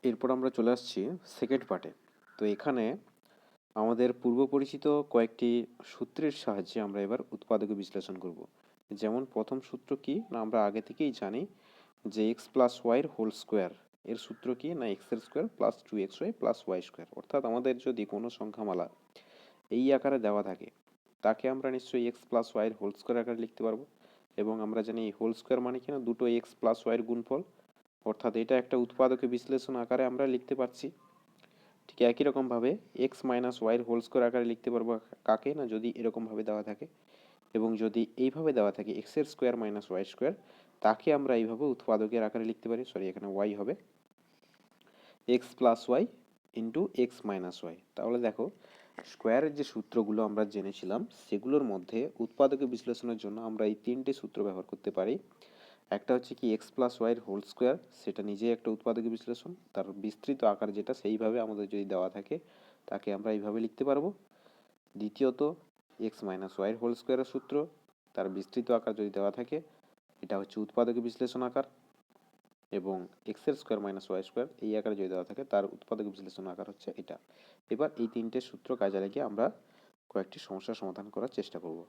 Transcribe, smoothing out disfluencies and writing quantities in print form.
এরপর আমরা চলে আসছি সেকেন্ড পার্টে। তো এখানে আমাদের পূর্ব পরিচিত কয়েকটি সূত্রের সাহায্যে আমরা এবার উৎপাদকে বিশ্লেষণ করব। যেমন প্রথম সূত্র কি না, আমরা আগে থেকেই জানি যে এক্স প্লাস ওয়াইয়ের হোল স্কোয়ার এর সূত্র কি না, এক্স এর square plus two x y plus y square. অর্থাৎ আমাদের যদি কোনো সংখ্যামালা এই আকারে দেওয়া থাকে তাকে আমরা নিশ্চয়ই এক্স প্লাস ওয়াইয়ের হোল স্কোয়ার আকারে লিখতে পারবো। এবং আমরা জানি এই হোল স্কোয়ার মানে কি না, দুটো এক্স প্লাস ওয়াইয়ের গুণফল। অর্থাৎ এটা একটা উৎপাদকে বিশ্লেষণ আকারে আমরা লিখতে পারছি। ঠিক একই রকমভাবে এক্স মাইনাস ওয়াইয়ের হোল স্কোয়ার আকারে লিখতে পারবো কাকে না, যদি এরকমভাবে দেওয়া থাকে। এবং যদি এইভাবে দেওয়া থাকে এক্স এর স্কোয়ার মাইনাস ওয়াই স্কোয়ার, তাকে আমরা এইভাবে উৎপাদকের আকারে লিখতে পারি। সরি, এখানে ওয়াই হবে x plus y into x minus y. তাহলে দেখো, স্কোয়ারের যে সূত্রগুলো আমরা জেনেছিলাম সেগুলোর মধ্যে উৎপাদকে বিশ্লেষণের জন্য আমরা এই তিনটে সূত্র ব্যবহার করতে পারি। একটা হচ্ছে কি এক্স প্লাস ওয়াইয়ের হোল স্কোয়ার, সেটা নিজেই একটা উৎপাদকে বিশ্লেষণ, তার বিস্তৃত আকার যেটা সেইভাবে আমাদের যদি দেওয়া থাকে তাকে আমরা এইভাবে লিখতে পারবো। দ্বিতীয়ত এক্স মাইনাস ওয়াইয়ের হোল স্কোয়ারের সূত্র, তার বিস্তৃত আকার যদি দেওয়া থাকে, এটা হচ্ছে উৎপাদকে বিশ্লেষণ আকার। এবং এক্স এর স্কোয়ার মাইনাস ওয়াই স্কোয়ার এই আকারে যদি দেওয়া থাকে তার উৎপাদক বিশ্লেষণ আকার হচ্ছে এটা। এবার এই তিনটে সূত্র কাজে লাগিয়ে আমরা কয়েকটি সমস্যার সমাধান করার চেষ্টা করব।